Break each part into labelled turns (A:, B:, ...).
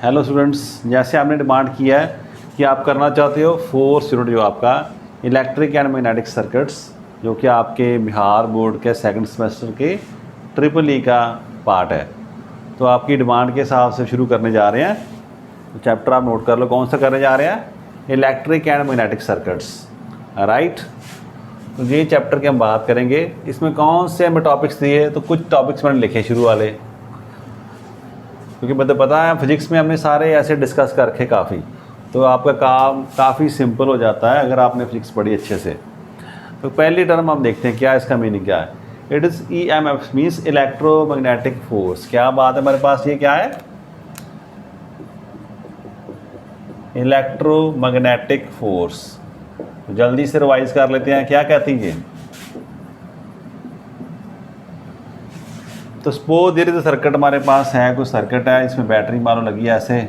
A: Hello students, जैसे आपने demand किया है कि आप करना चाहते हो फोर्थ यूनिट जो आपका इलेक्ट्रिक एंड मैग्नेटिक सर्किट्स, जो कि आपके बिहार बोर्ड के सेकंड सेमेस्टर के ट्रिपल ई का पार्ट है। तो आपकी डिमांड के हिसाब से शुरू करने जा रहे हैं। तो चैप्टर आप नोट कर लो, कौन सा करने जा रहे हैं? Electric and magnetic circuits, right. तो ये चैप्टर की हम बात करेंगे। इसमें कौन से हमें टॉपिक्स दिए? तो कुछ टॉपिक्स मैंने लिखे शुरू वाले, क्योंकि मतलब पता है फिजिक्स में हमने सारे ऐसे डिस्कस कर रखे काफ़ी, तो आपका काम काफ़ी सिंपल हो जाता है अगर आपने फिजिक्स पढ़ी अच्छे से। तो पहली टर्म हम देखते हैं क्या इसका मीनिंग क्या है। It is EMF means electromagnetic force. क्या बात है हमारे पास, ये क्या है? Electromagnetic force. तो जल्दी से रिवाइज कर लेते हैं, क्या कहती है? तो suppose there is a circuit, हमारे पास है कोई सर्किट है, इसमें बैटरी मानो लगी है, ऐसे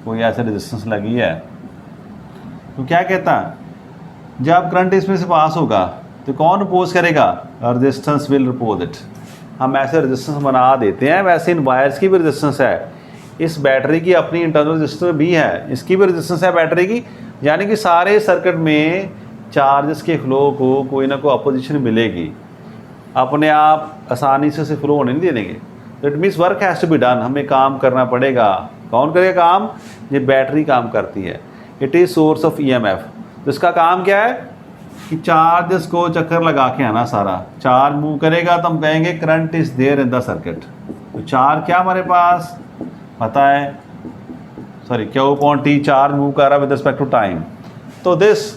A: कोई ऐसे रेजिस्टेंस लगी है। तो क्या कहता है, जब करंट इसमें से पास होगा तो कौन अपोज करेगा? Resistance will oppose it. हम ऐसे रेजिस्टेंस बना देते हैं, वैसे इन वायर्स की भी रेजिस्टेंस है, इस बैटरी की अपनी इंटरनल रेजिस्टेंस भी है, इसकी भी रेजिस्टेंस है बैटरी की। यानी कि सारे सर्किट में चार्जेस के फ्लो को कोई ना कोई अपोजिशन मिलेगी, अपने आप आसानी से फ्लो होने नहीं देंगे। तो it means work has to be done, हमें काम करना पड़ेगा। कौन करेगा काम? ये बैटरी काम करती है। It is source of EMF। तो इसका काम क्या है कि चार्जेस को चक्कर लगा के आना, सारा चार्ज मूव करेगा तो हम कहेंगे current is there in the circuit. तो चार्ज क्या हमारे पास पता है, सॉरी Q/T चार्ज मूव कर रहा है विद रिस्पेक्ट टू टाइम। तो दिस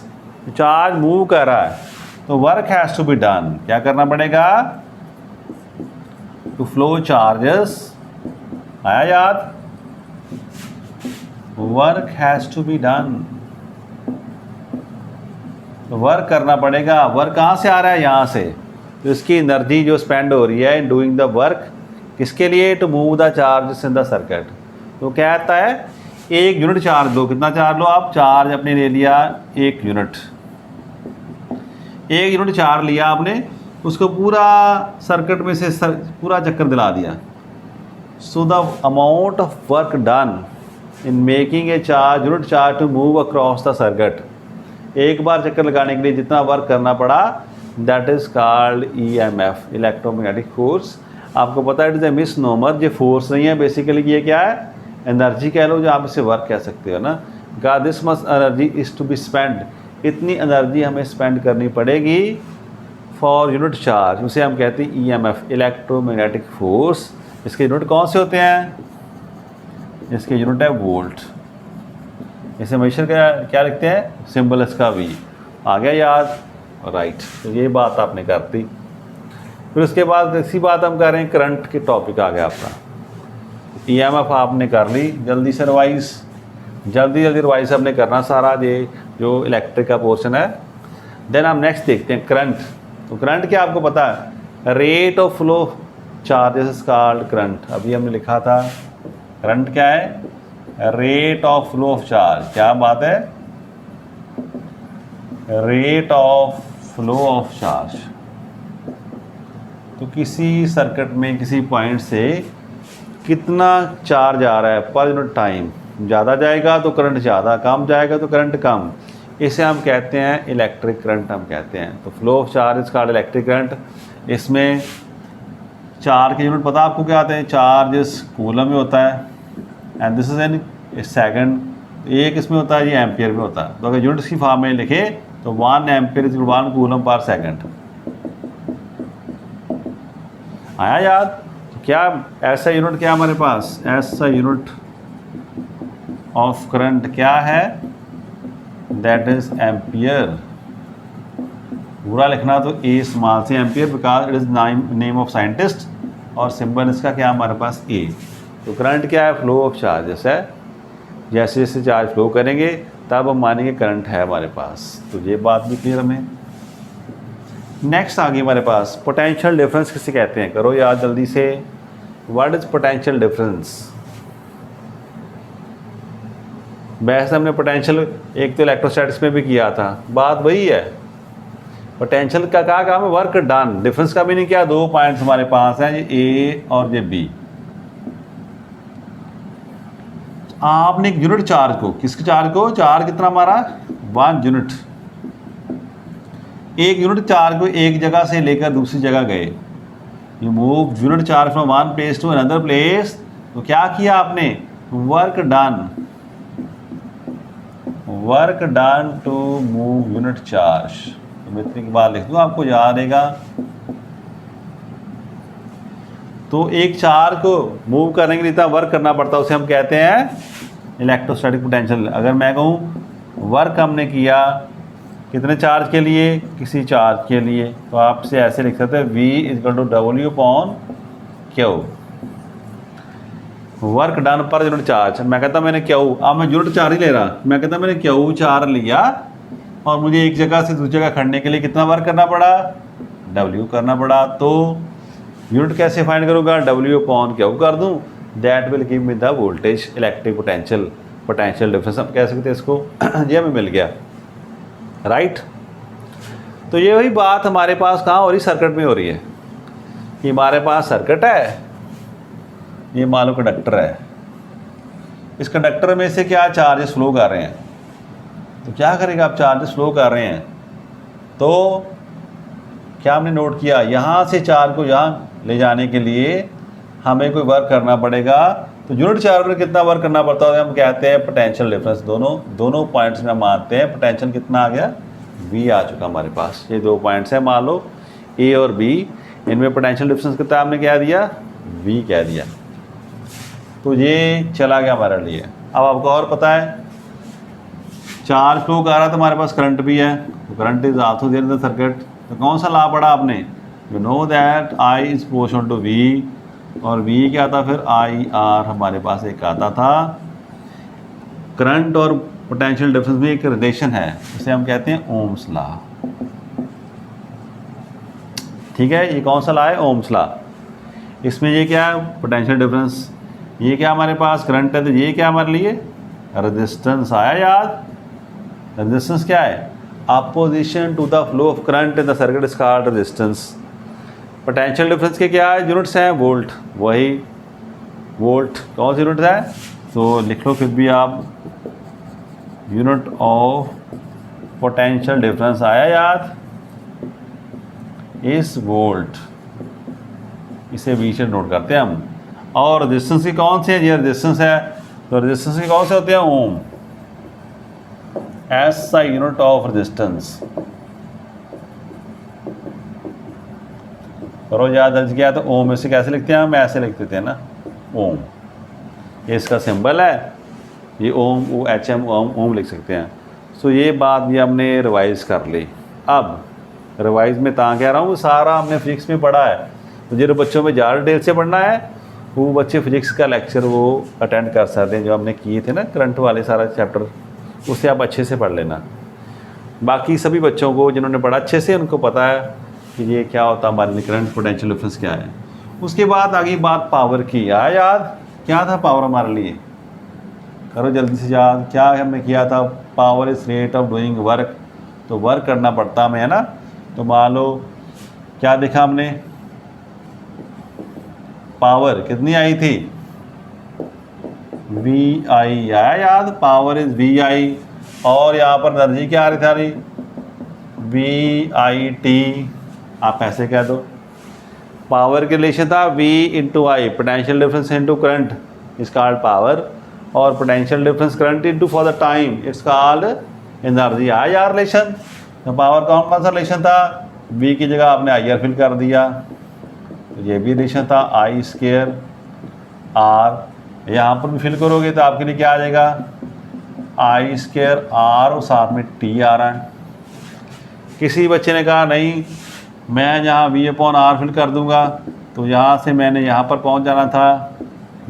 A: चार्ज मूव कर रहा है, तो work has to be done. क्या करना पड़ेगा? टू फ्लो चार्जेस, आया याद? Work has to be done. तो वर्क करना पड़ेगा। वर्क कहाँ से आ रहा है? यहाँ से। तो इसकी एनर्जी जो स्पेंड हो रही है इन डूइंग द वर्क, किसके लिए? To move the charges in the circuit. तो क्या कहता है, 1 यूनिट चार्ज लो। कितना चार्ज लो आप? चार्ज अपने ले लिया 1 यूनिट। 1 यूनिट चार्ज लिया आपने, उसको पूरा सर्किट में से पूरा चक्कर दिला दिया। So the amount of work done in making a charge unit charge to move across the circuit, एक बार चक्कर लगाने के लिए जितना वर्क करना पड़ा, that is called EMF, electromagnetic force. आपको पता है इट इज ए मिसनोमर, ये फोर्स नहीं है बेसिकली, ये क्या है? एनर्जी कह लो, जो आप इसे वर्क कह सकते हो ना। का this much energy is to be spend, इतनी एनर्जी हमें स्पेंड करनी पड़ेगी फॉर यूनिट चार्ज, उसे हम कहते हैं EMF, इलेक्ट्रोमैग्नेटिक फोर्स। इसके यूनिट कौन से होते हैं? इसके यूनिट है वोल्ट। इसे मेजर क्या लिखते हैं? सिंबल इसका V। आ गया याद? राइट। तो ये बात आपने कर दी। फिर उसके बाद इसी बात हम कर रहे हैं, करंट के टॉपिक आ गया आपका। EMF आपने कर ली, जल्दी से रिवाइज, जल्दी रिवाइज हमने करना सारा ये जो इलेक्ट्रिक का पोर्शन है। देन हम नेक्स्ट देखते हैं करंट। तो करंट क्या आपको पता है? Rate of flow charges called current. अभी हमने लिखा था करंट क्या है? Rate of flow of charge. क्या बात है? Rate of flow of charge. तो किसी सर्किट में किसी पॉइंट से कितना चार्ज आ रहा है पर यूनिट टाइम, ज़्यादा जाएगा तो करंट ज़्यादा, कम जाएगा तो करंट कम, इसे हम कहते हैं इलेक्ट्रिक करंट हम कहते हैं। तो flow of charge is called electric current. इसमें चार्ज के यूनिट पता आपको क्या आते हैं? चार्ज कूलम में होता है, and this is an second. एक इसमें होता है, ये एम्पियर में होता है। तो अगर यूनिट्स की फॉर्म में लिखे तो 1 ampere is 1 coulomb per second. आया याद? तो क्या ऐसा यूनिट क्या हमारे पास? ऐसा यूनिट ऑफ करंट क्या है? That is ampere. पूरा लिखना तो A स्मॉल से ampere, because it is name of scientist, और सिंबल इसका क्या हमारे पास? A। तो करंट क्या है? फ्लो ऑफ चार्जेस है। जैसे जैसे चार्ज फ्लो करेंगे तब हम मानेंगे करंट है हमारे पास। तो ये बात भी क्लियर हमें। नेक्स्ट आ गई हमारे पास पोटेंशियल डिफरेंस किसे कहते हैं? करो याद जल्दी से। What is potential difference? बहस हमने पोटेंशियल एक तो इलेक्ट्रोस्टैटिक्स में भी किया था, बात वही है। पोटेंशियल का क्या काम है? Work done. डिफरेंस का मीनिंग क्या? 2 पॉइंट्स हमारे पास हैं, ये A और ये B। आपने एक यूनिट चार्ज को, किसके चार्ज को, चार्ज कितना मारा 1 यूनिट, एक यूनिट चार्ज को एक जगह से लेकर दूसरी जगह गए, you move unit charge from one place to another place, तो क्या किया आपने, work done to move unit charge. तो मैं इतनी की बात लिख दूँ आपको याद रहेगा। तो एक चार्ज को मूव करने के लिए इतना वर्क करना पड़ता है, उसे हम कहते हैं इलेक्ट्रोस्टैटिक पोटेंशियल। अगर मैं कहूँ वर्क हमने किया कितने चार्ज के लिए, किसी चार्ज के लिए, तो आपसे ऐसे लिख सकते हैं V=W/Q। Work done per unit charge, मैं कहता मैंने Q, अब मैं यूनिट चार्ज ही ले रहा, मैं कहता मैंने Q चार्ज लिया और मुझे एक जगह से दूसरी जगह खड़ने के लिए कितना वर्क करना पड़ा, W करना पड़ा। तो यूनिट कैसे फाइंड करूँगा, W/Q कर दूँ, that will give me the voltage electric potential difference, हम कह सकते हैं इसको। ये हमें मिल गया, राइट। तो ये वही बात हमारे पास कहाँ हो रही, सर्किट में हो रही है कि हमारे पास सर्किट है, ये मान लो कंडक्टर है, इस कंडक्टर में से क्या चार्जेस फ्लो कर रहे हैं, तो क्या करेगा, आप चार्जेस फ्लो कर रहे हैं तो क्या हमने नोट किया, यहाँ से चार्ज को यहाँ ले जाने के लिए हमें कोई वर्क करना पड़ेगा। तो यूनिट चार्ज पर कितना वर्क करना पड़ता है, हम कहते हैं पोटेंशियल डिफरेंस। दोनों पॉइंट्स में मानते हैं पोटेंशियल कितना आ गया, V आ चुका हमारे पास। ये दो पॉइंट्स हैं, मान लो A और B, इनमें पोटेंशियल डिफरेंस कितना हमने क्या दिया, V कह दिया। तो ये चला गया हमारे लिए। अब आपको और पता है चार्ज फ्लो कर रहा था, हमारे पास करंट भी है, तो current is also there in the circuit. तो कौन सा लॉ पढ़ा आपने, you know that I is proportional to V, और V क्या था फिर IR, हमारे पास एक आता था। करंट और पोटेंशियल डिफरेंस में एक रिलेशन है, इसे हम कहते हैं ओम्स लॉ। ठीक है, ये कौन सा लॉ है, ओम्स लॉ। इसमें ये क्या है, पोटेंशियल डिफरेंस, ये क्या हमारे पास करंट है, तो ये क्या हमारे लिए रेजिस्टेंस आया याद। रेजिस्टेंस क्या है, opposition to the flow of current in the circuit is called resistance. Potential difference के क्या है, यूनिट्स हैं, वोल्ट, वही वोल्ट कौन सी यूनिट है, तो लिख लो फिर भी आप, यूनिट ऑफ पोटेंशियल डिफरेंस आया याद, इस वोल्ट, इसे V से नोट करते हैं हम। और रेजिस्टेंस की कौन सी है, ये रेजिस्टेंस है, तो रेजिस्टेंस के कौन से होते हैं, ओम, SI यूनिट ऑफ रेजिस्टेंस। करो याद, दर्ज किया तो ओम इसे कैसे लिखते हैं हम, ऐसे लिख देते हैं ना, ओम, ये इसका सिंबल है, ये ओम, OHM, ओम लिख सकते हैं। सो ये बात भी हमने रिवाइज कर ली। अब रिवाइज में कह रहा हूँ, सारा हमने फिजिक्स में पढ़ा है, तो जो बच्चों में ज़्यादा डिटेल से पढ़ना है वो बच्चे फिजिक्स का लेक्चर वो अटेंड कर सकते हैं, जो हमने किए थे ना करंट वाले सारा चैप्टर, उससे आप अच्छे से पढ़ लेना। बाकी सभी बच्चों को जिन्होंने पढ़ा अच्छे से, उनको पता है कि ये क्या होता है हमारे लिए, करंट पोटेंशियल डिफरेंस क्या है। उसके बाद आगे बात पावर की, आया याद, क्या था पावर हमारे लिए, करो जल्दी से याद, क्या हमने किया था, power is rate of doing work, तो वर्क करना पड़ता हमें, है ना। तो मान लो क्या देखा हमने, पावर कितनी आई थी, VI आया याद, पावर इज VI, और यहाँ पर एनर्जी क्या आ रही थी, VIT, आप ऐसे कह दो। पावर के रिलेशन था V into I, potential difference into current is called power, और potential difference current into for the time it's called energy. आया यार रिलेशन, तो पावर कौन सा रिलेशन था, V की जगह आपने IR फिल कर दिया, तो ये भी रिलेशन था I² R, यहाँ पर भी फिल करोगे तो आपके लिए क्या आ जाएगा, I² R, और साथ में T आ रहा है। किसी बच्चे ने कहा नहीं मैं यहाँ V/R फिल कर दूंगा, तो यहाँ से मैंने यहाँ पर पहुँच जाना था,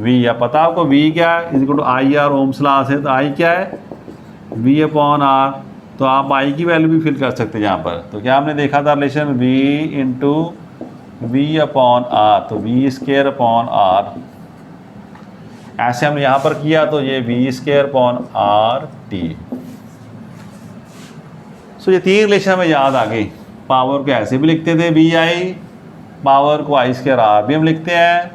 A: V, या पता आपको V क्या है, is equal to IR, Ohm's law से, तो I क्या है, V/R, तो आप I की वैल्यू भी फिल कर सकते हैं यहाँ पर। तो क्या हमने देखा था रिलेशन, V इंटू V/R, तो V²/R, ऐसे हमने यहाँ पर किया, तो ये V²/RT। सो ये तीन रिलेशन हमें याद आ गई। पावर को ऐसे भी लिखते थे VI, पावर को I² R भी हम लिखते हैं,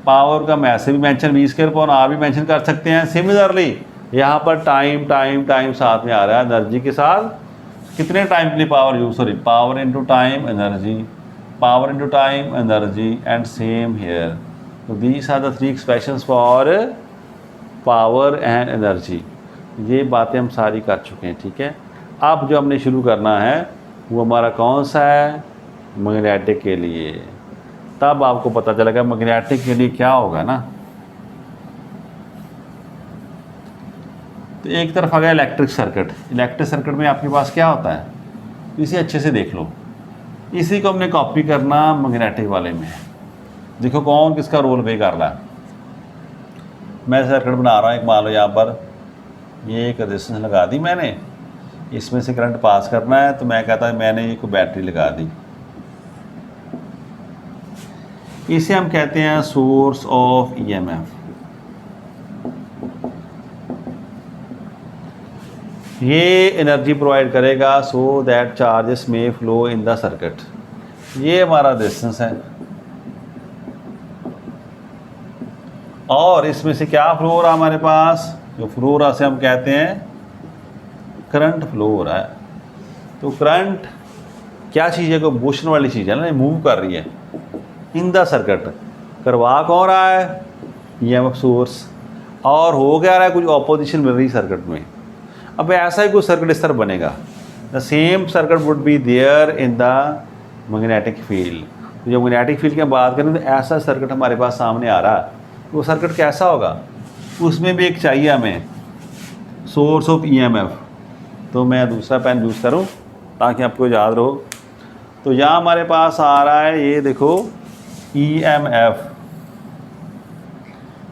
A: पावर का हम ऐसे भी मेंशन V²/R भी मेंशन कर सकते हैं। सिमिलरली यहाँ पर टाइम टाइम टाइम साथ में आ रहा है, एनर्जी के साथ कितने टाइम के लिए power use, sorry power into time energy, power into time energy and same here. तो these are the 3 expressions for power and energy. ये बातें हम सारी कर चुके हैं, ठीक है। अब जो हमने शुरू करना है वो हमारा कौन सा है, मैग्नेटिक के लिए। तब आपको पता चलेगा मैग्नेटिक के लिए क्या होगा ना। तो एक तरफ आ गया इलेक्ट्रिक सर्किट। इलेक्ट्रिक सर्किट में आपके पास क्या होता है, इसे अच्छे से देख लो। इसी को हमने कॉपी करना मैग्नेटिक वाले में। देखो कौन किसका रोल प्ले कर रहा है। मैं सर्किट बना रहा हूँ एक, मान लो यहाँ पर ये एक रेजिस्टेंस लगा दी मैंने, इसमें से करंट पास करना है। तो मैं कहता है मैंने ये कोई बैटरी लगा दी, इसे हम कहते हैं सोर्स ऑफ ईएमएफ। ये एनर्जी प्रोवाइड करेगा सो दैट चार्जेस में फ्लो इन द सर्किट। ये हमारा रेजिस्टेंस है और इसमें से क्या फ्लो हो रहा है हमारे पास, जो फ्लो हो रहा से हम कहते हैं करंट फ्लो हो रहा है। तो करंट क्या चीज़ है, कोई मोशन वाली चीज़ है ना, मूव कर रही है इन द सर्किट। करवा कौन रहा है, ईएमएफ सोर्स, और हो क्या रहा है, कुछ ऑपोजिशन मिल रही है सर्किट में। अब ऐसा ही कुछ सर्किट इस तरह बनेगा, the same circuit would be there in the magnetic field. तो जब मैग्नेटिक फील्ड की हम बात करें तो ऐसा सर्किट हमारे पास सामने आ रहा है। वो सर्किट कैसा होगा, उसमें भी एक चाहिए हमें सोर्स ऑफ ईएमएफ। तो मैं दूसरा पेन यूज़ करूं ताकि आपको याद रहो। तो यहाँ हमारे पास आ रहा है, ये देखो ईएमएफ।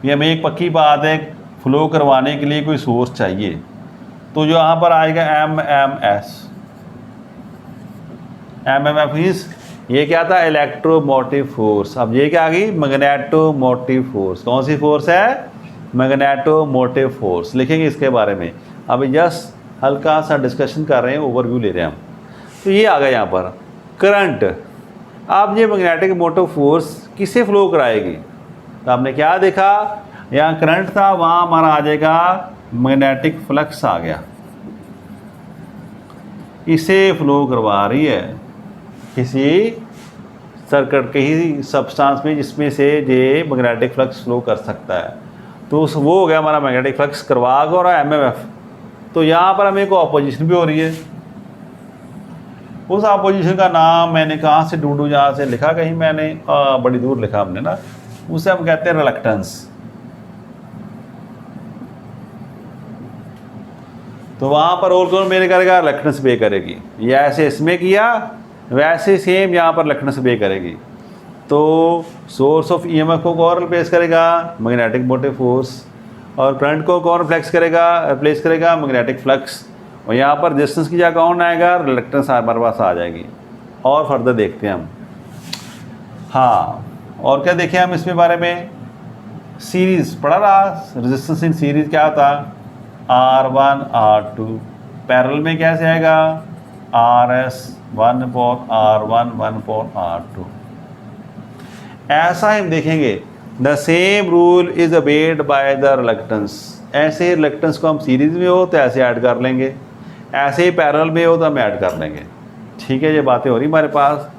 A: ये हमें एक पक्की बात है, फ्लो करवाने के लिए कोई सोर्स चाहिए। तो जो यहाँ पर आएगा एमएमएस, एमएमएफ इज, ये क्या था, इलेक्ट्रोमोटिव फोर्स। अब ये क्या आ गई, मैग्नेटोमोटिव फोर्स। कौन सी फोर्स है, मैग्नेटोमोटिव फोर्स। लिखेंगे इसके बारे में। अब जस्ट हल्का सा डिस्कशन कर रहे हैं, ओवरव्यू ले रहे हैं हम। तो ये आ गया यहाँ पर करंट। अब ये मैग्नेटिक मोटिव फोर्स किसे फ्लो कराएगी, तो आपने क्या देखा, यहाँ करंट था, वहाँ हमारा आ जाएगा मैग्नेटिक फ्लक्स आ गया। इसे फ्लो करवा रही है किसी सर्किट के ही सब्सटेंस में जिसमें से ये मैग्नेटिक फ्लक्स फ्लो कर सकता है। तो वो हो गया हमारा मैग्नेटिक फ्लक्स, करवा हो रहा है एमएमएफ। तो यहाँ पर हमें को ऑपोजिशन भी हो रही है। उस ऑपोजिशन का नाम मैंने कहाँ से ढूंढूं, जहाँ से लिखा कहीं मैंने, बड़ी दूर लिखा हमने ना, उसे हम कहते हैं रिलक्टेंस। तो वहाँ पर रोल कौन प्ले करेगा, रिलक्टेंस पे करेगी। ये ऐसे इसमें किया, वैसे सेम यहाँ पर रिलक्टेंस पे करेगी। तो सोर्स ऑफ ईएमएफ को कौन रिप्लेस करेगा, मैग्नेटिक मोटिव फोर्स। और करंट को कौन रिप्लेस करेगा, मैग्नेटिक फ्लक्स। और यहाँ पर रेजिस्टेंस की जगह कौन आएगा, रिलक्टेंस हमारे पास आ जाएगी। और फर्दर देखते हैं हम। हाँ, और क्या देखें हम इसमें बारे में, सीरीज़ पढ़ा रहा, रेजिस्टेंस इन सीरीज़ क्या था, R1 R2। पैरेलल में कैसे आएगा, RS 1/R1 1/R2। ऐसा हम देखेंगे, the same rule is abide by the reluctance. ऐसे रिलक्टेंस को हम सीरीज में हो तो ऐसे ऐड कर लेंगे, ऐसे ही पैरेलल में हो तो हम ऐड कर लेंगे। ठीक है, ये बातें हो रही हमारे पास।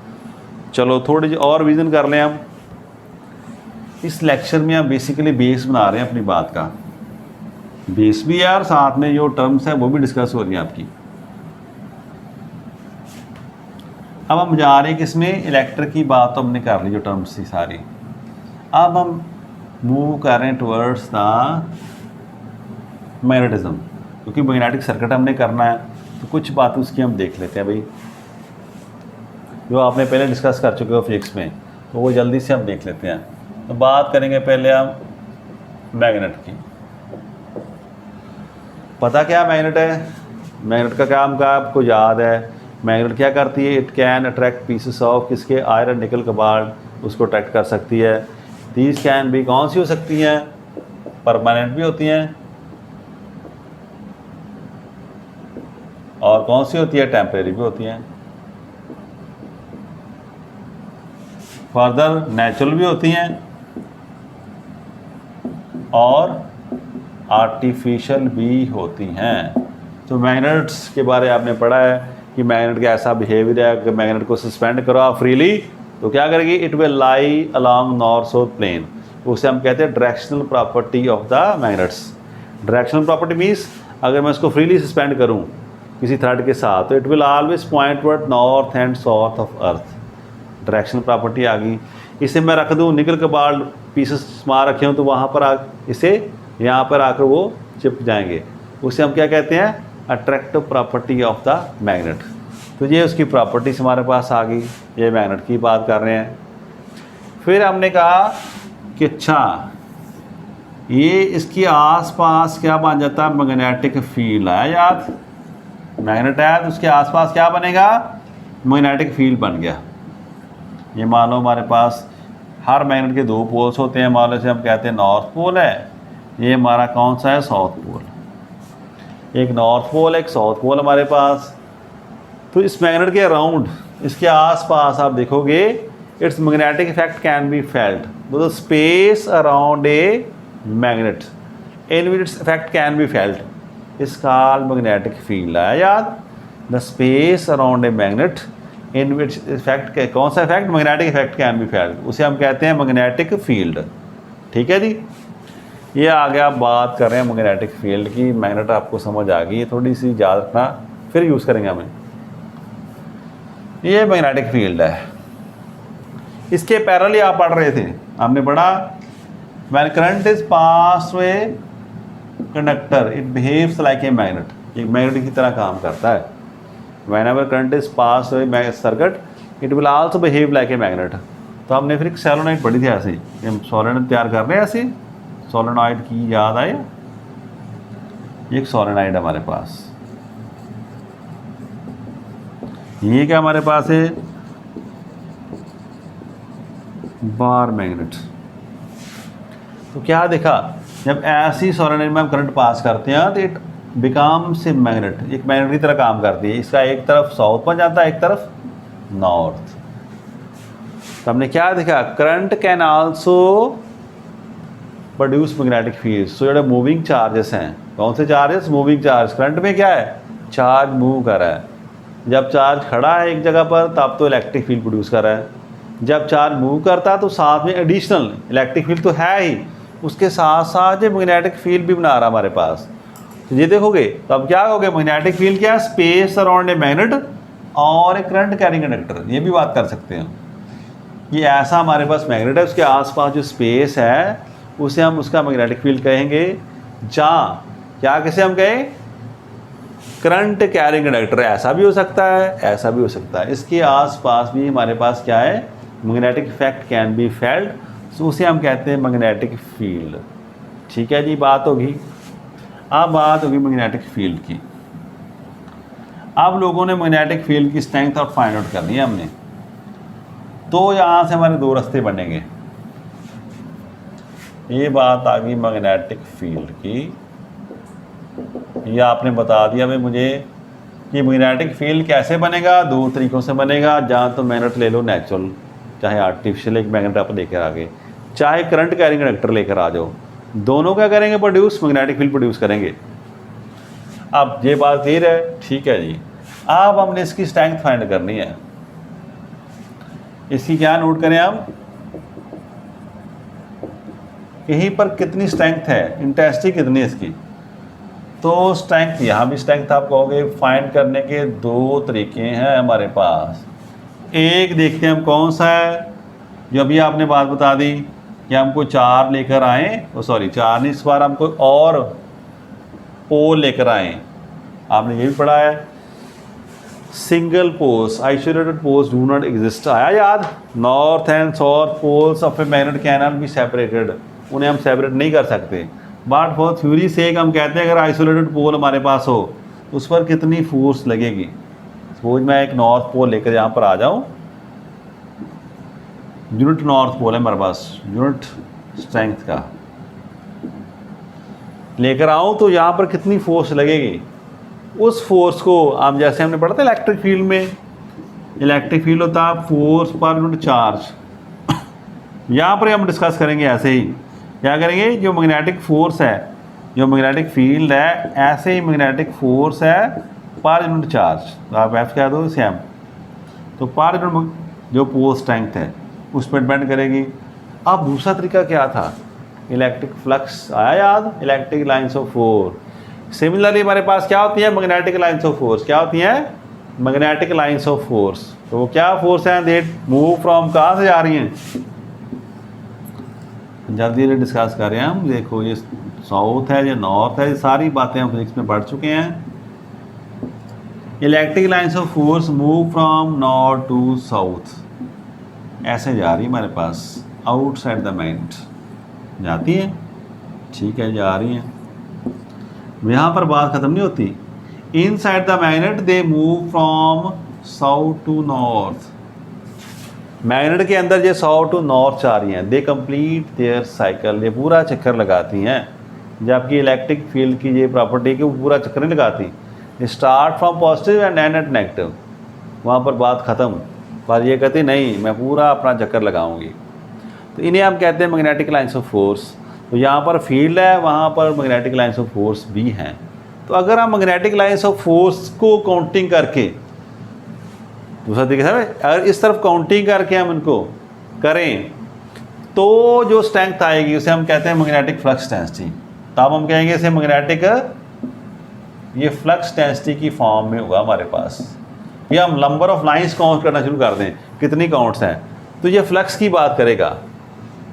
A: चलो थोड़ी और विजन कर लें हम। इस लेक्चर में हम बेसिकली बेस बना रहे हैं अपनी बात का। बेस भी यार, साथ में जो टर्म्स है वो भी डिस्कस हो रही हैं आपकी। अब हम जा रहे हैं किसमें, इलेक्ट्रिक की बात तो हमने कर ली, जो टर्म्स थी सारी। अब हम मूव कर रहे हैं टुवर्ड्स द मैग्नेटिज्म, क्योंकि मैग्नेटिक सर्किट हमने करना है। तो कुछ बात उसकी हम देख लेते हैं भाई, जो आपने पहले डिस्कस कर चुके हो फिजिक्स में, तो वो जल्दी से हम देख लेते हैं। तो बात करेंगे पहले हम मैग्नेट की। पता क्या मैग्नेट है, मैग्नेट का काम का आपको याद है। मैग्नेट क्या करती है, it can attract pieces of किसके, आयरन निकल कोबाल्ट, उसको अट्रैक्ट कर सकती है। दीज कैन भी कौन सी हो सकती हैं, परमानेंट भी होती हैं, और कौन सी होती है, टेम्परेरी भी होती हैं। फर्दर नेचुरल भी होती हैं और आर्टिफिशियल भी होती हैं। तो मैग्नेट्स के बारे आपने पढ़ा है कि मैग्नेट का ऐसा बिहेवियर है, अगर मैग्नेट को सस्पेंड करो आप फ्रीली तो क्या करेगी, it will lie along north south plane. उसे हम कहते हैं directional property of the magnets. Directional property means अगर मैं इसको फ्रीली सस्पेंड करूं किसी थ्रेड के साथ तो it will always point toward north and south of earth. Directional property आ गई। इसे मैं रख दूं निकल के बाल पीसेस मार रखे हूँ तो वहाँ पर इसे यहाँ पर आकर वो चिप जाएंगे। उसे हम क्या कहते हैं, attractive property of the magnet. तो ये उसकी प्रॉपर्टीज हमारे पास आ गई, ये मैग्नेट की बात कर रहे हैं। फिर हमने कहा कि अच्छा ये इसके आसपास क्या बन जाता है, मैग्नेटिक फील्ड है। याद मैग्नेट है तो उसके आसपास क्या बनेगा, मैग्नेटिक फील्ड बन गया। ये मान लो हमारे पास हर मैग्नेट के दो पोल्स होते हैं, मान लो से हम कहते हैं नॉर्थ पोल है, ये हमारा कौन सा है, साउथ पोल। एक नॉर्थ पोल एक साउथ पोल हमारे पास। तो इस मैग्नेट के अराउंड इसके आसपास आप देखोगे it's magnetic effect can be felt. The space around a magnet in which its effect can be felt is called magnetic field है। याद the space around a magnet in which effect, कौन सा effect, magnetic effect can be felt, उसे हम कहते हैं magnetic field. ठीक है जी, ये आ गया। बात कर रहे हैं मैग्नेटिक फील्ड की। मैग्नेट आपको समझ आ गई, थोड़ी सी याद रखना फिर यूज़ करेंगे हमें। ये मैग्नेटिक फील्ड है। इसके पैरेलल आप पढ़ रहे थे, आपने पढ़ा when current is pass through a conductor it behaves like a magnet. एक मैग्नेट की तरह काम करता है। whenever current is passed through a circuit it will also behave like a magnet। तो हमने फिर एक सोलेनॉइड पढ़ी थी, ऐसे ही हम सोलेनॉइड तैयार कर रहे हैं। ऐसे सोलेनॉइड की याद आए, एक सोलेनॉइड हमारे पास, ये क्या हमारे पास है, बार मैग्नेट। तो क्या देखा, जब ऐसी सोलेनॉइड में हम करंट पास करते हैं तो इट बिकम से मैग्नेट, एक मैग्नेट की तरह काम करती है। इसका एक तरफ साउथ बन जाता है, एक तरफ नॉर्थ। तो हमने क्या देखा, current can also produce magnetic field. So जो मूविंग चार्जेस हैं, कौन से चार्जेस, मूविंग चार्ज। करंट में क्या है, चार्ज मूव कर रहा है। जब चार्ज खड़ा है एक जगह पर तब तो इलेक्ट्रिक फील्ड प्रोड्यूस कर रहा है। जब चार्ज मूव करता है तो साथ में एडिशनल इलेक्ट्रिक फील्ड तो है ही, उसके साथ साथ ये मैग्नेटिक फील्ड भी बना रहा हमारे पास। तो ये देखोगे तो अब क्या होगा, मैग्नेटिक फील्ड क्या है, स्पेस अराउंड ए मैग्नेट और ए करंट कैरिंग कंडक्टर। ये भी बात कर सकते हैं ये ऐसा हमारे पास मैग्नेट है, उसके आसपास जो स्पेस है उसे हम उसका मैग्नेटिक फील्ड कहेंगे। जहाँ क्या किसे हम कहें, करंट कैरिंग कंडक्टर। ऐसा भी हो सकता है, ऐसा भी हो सकता है। इसके आसपास भी हमारे पास क्या है, magnetic effect can be felt, तो उसे हम कहते हैं मैग्नेटिक फील्ड। ठीक है जी, बात होगी। अब बात होगी मैग्नेटिक फील्ड की। अब लोगों ने मैग्नेटिक फील्ड की स्ट्रेंथ और फाइंड आउट करनी है हमने। तो यहाँ से हमारे दो रास्ते बनेंगे। ये बात आ गई मैग्नेटिक फील्ड की। ये आपने बता दिया भाई मुझे कि मैग्नेटिक फील्ड कैसे बनेगा, दो तरीक़ों से बनेगा। जहाँ तो मैग्नेट ले लो नेचुरल, चाहे आर्टिफिशियल एक मैग्नेट आप लेकर आ गए, चाहे करंट कैरिंग कंडक्टर लेकर आ जाओ, दोनों क्या करेंगे, प्रोड्यूस मैग्नेटिक फील्ड प्रोड्यूस करेंगे। अब ये बात क्लियर है, ठीक है जी। अब हमने इसकी स्ट्रेंथ फाइंड करनी है। इसकी क्या नोट करें हम, यहीं पर कितनी स्ट्रेंथ है, इंटेंसिटी कितनी है इसकी। तो स्ट्रेंथ, यहाँ भी स्ट्रेंथ आप कहोगे, फाइंड करने के दो तरीके हैं हमारे पास। एक देखते हैं हम कौन सा है, जो अभी आपने बात बता दी कि हमको चार लेकर आए, सॉरी चार नहीं, इस बार हमको और पोल लेकर आए। आपने ये भी पढ़ा है, single poles, isolated poles do not exist. आया याद, north and south poles of a magnet can not be separated, उन्हें हम सेपरेट नहीं कर सकते। बट फॉर थ्योरी से हम कहते हैं अगर आइसोलेटेड पोल हमारे पास हो उस पर कितनी फोर्स लगेगी। सपोज मैं एक नॉर्थ पोल लेकर यहाँ पर आ जाऊँ, यूनिट नॉर्थ पोल है हमारे पास, यूनिट स्ट्रेंथ का लेकर आऊँ तो यहाँ पर कितनी फोर्स लगेगी। उस फोर्स को हम, जैसे हमने पढ़ा था इलेक्ट्रिक फील्ड में, इलेक्ट्रिक फील्ड होता है फोर्स पर यूनिट चार्ज। यहाँ पर हम डिस्कस करेंगे ऐसे ही क्या करेंगे, जो मैग्नेटिक फोर्स है, जो मैग्नेटिक फील्ड है, ऐसे ही मैग्नेटिक फोर्स है पर यूनिट चार्ज, तो आप एफ कह दो इसे एम, तो पर यूनिट जो पोल स्ट्रेंथ है उस पर डिपेंड करेगी। अब दूसरा तरीका क्या था, इलेक्ट्रिक फ्लक्स आया याद, electric lines of force. Similarly हमारे पास क्या होती है, मैग्नेटिक लाइन्स ऑफ फोर्स, क्या होती हैं, मैग्नेटिक लाइन्स ऑफ फोर्स। तो वो क्या फोर्स हैं, दे मूव फ्रॉम, कहाँ से जा रही हैं, जल्दी जल्दी डिस्कस कर रहे हैं हम। देखो ये साउथ है, ये नॉर्थ है, ये सारी बातें हम फिजिक्स में पढ़ चुके हैं। Electric lines of force move from north to south, ऐसे जा रही है हमारे पास, आउटसाइड द मैग्नेट जाती है, ठीक है, जा रही हैं। यहाँ पर बात ख़त्म नहीं होती, inside the magnet they move from south to north, magnet के अंदर ये साउथ टू नॉर्थ जा रही हैं, दे कंप्लीट देयर साइकिल, ये पूरा चक्कर लगाती हैं। जबकि इलेक्ट्रिक फील्ड की ये प्रॉपर्टी कि वो पूरा चक्कर नहीं लगाती, start from positive end end at negative, वहाँ पर बात ख़त्म। पर ये कहती नहीं, मैं पूरा अपना चक्कर लगाऊंगी। तो इन्हें हम कहते हैं मैग्नेटिक लाइन्स ऑफ फोर्स। तो यहाँ पर फील्ड है, वहाँ पर मैग्नेटिक लाइन्स ऑफ फोर्स भी हैं। तो अगर हम मैग्नेटिक लाइन्स ऑफ फोर्स को काउंटिंग करके, दूसरा तरीके से अगर इस तरफ काउंटिंग करके हम इनको करें तो जो स्ट्रेंथ आएगी उसे हम कहते हैं मैग्नेटिक फ्लक्स डेंसिटी। तब हम कहेंगे इसे मैग्नेटिक, ये फ्लक्स डेंसिटी की फॉर्म में होगा हमारे पास। या हम नंबर ऑफ लाइंस काउंट करना शुरू कर दें, कितनी काउंट्स हैं, तो ये फ्लक्स की बात करेगा।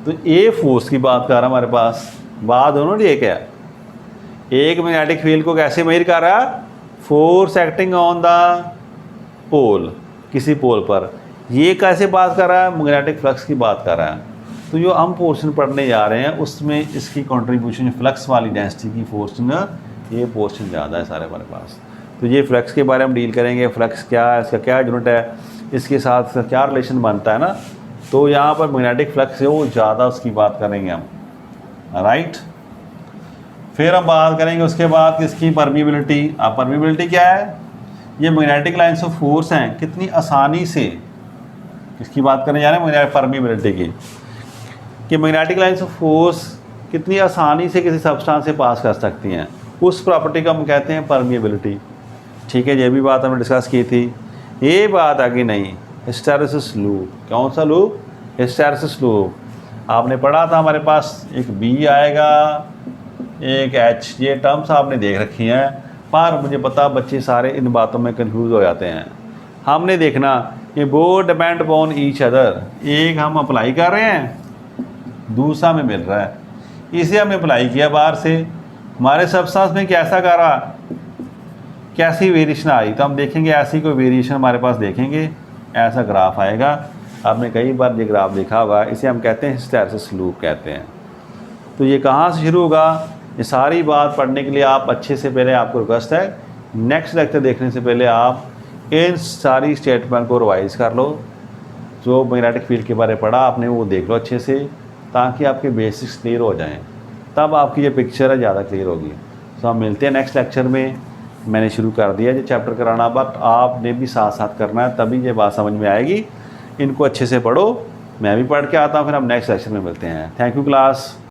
A: तो ए फोर्स की बात कर रहा है हमारे पास, बात दोनों एक है। एक मैग्नेटिक फील्ड को कैसे मेजर कर रहा है, फोर्स एक्टिंग ऑन द पोल, किसी पोल पर। ये कैसे बात कर रहा है, मैग्नेटिक फ्लक्स की बात कर रहा है। तो जो हम पोर्शन पढ़ने जा रहे हैं उसमें इसकी कंट्रीब्यूशन फ्लक्स वाली डेंसिटी की पोर्शन, ये पोर्शन ज़्यादा है सारे हमारे पास। तो ये फ्लक्स के बारे में डील करेंगे, फ्लक्स क्या है, इसका क्या यूनिट है, इसके साथ क्या रिलेशन बनता है ना। तो यहाँ पर मैग्नेटिक फ्लक्स है वो ज़्यादा उसकी बात करेंगे हम, राइट। फिर हम बात करेंगे उसके बाद किसकी, परमिबिलिटी। अब परमिबिलिटी क्या है, ये मैग्नेटिक लाइन्स ऑफ फोर्स हैं, कितनी आसानी से, किसकी बात करने जा रहे हैं, परमिबिलिटी की, कि मैग्नेटिक लाइन्स ऑफ फोर्स कितनी आसानी से किसी सब्सटेंस से पास कर सकती हैं, उस प्रॉपर्टी को हम कहते हैं परमिबिलिटी। ठीक है, ये भी बात हमने डिस्कस की थी। ये बात आगे नहीं, हिस्टैरिसीस लूप, कौन सा लूप, हिस्टैरिसीस लूप। आपने पढ़ा था हमारे पास एक बी आएगा, एक एच, ये टर्म्स आपने देख रखी हैं, पर मुझे पता बच्चे सारे इन बातों में कंफ्यूज हो जाते हैं। हमने देखना ये both depend upon each other, एक हम अप्लाई कर रहे हैं, दूसरा में मिल रहा है, इसे हमने अप्लाई किया बाहर से, हमारे सब्सटेंस में कैसा कर रहा, कैसी वेरिएशन आई, तो हम देखेंगे ऐसी कोई वेरिएशन हमारे पास देखेंगे, ऐसा ग्राफ आएगा। आपने कई बार ये ग्राफ देखा होगा, इसे हम कहते हैं हिस्टैरिसीस लूप कहते हैं। तो ये कहाँ से शुरू होगा, ये सारी बात पढ़ने के लिए आप अच्छे से, पहले आपको रिक्वेस्ट है नेक्स्ट लेक्चर देखने से पहले आप इन सारी स्टेटमेंट को रिवाइज कर लो। जो मैग्नेटिक फील्ड के बारे में पढ़ा आपने वो देख लो अच्छे से, ताकि आपके बेसिक्स क्लियर हो जाएं, तब आपकी ये पिक्चर है ज़्यादा क्लियर होगी। तो हम मिलते हैं नेक्स्ट लेक्चर में। मैंने शुरू कर दिया ये चैप्टर कराना, बट आपने भी साथ साथ करना है, तभी ये बात समझ में आएगी। इनको अच्छे से पढ़ो, मैं भी पढ़ के आता हूँ, फिर हम नेक्स्ट लेक्चर में मिलते हैं। Thank you class.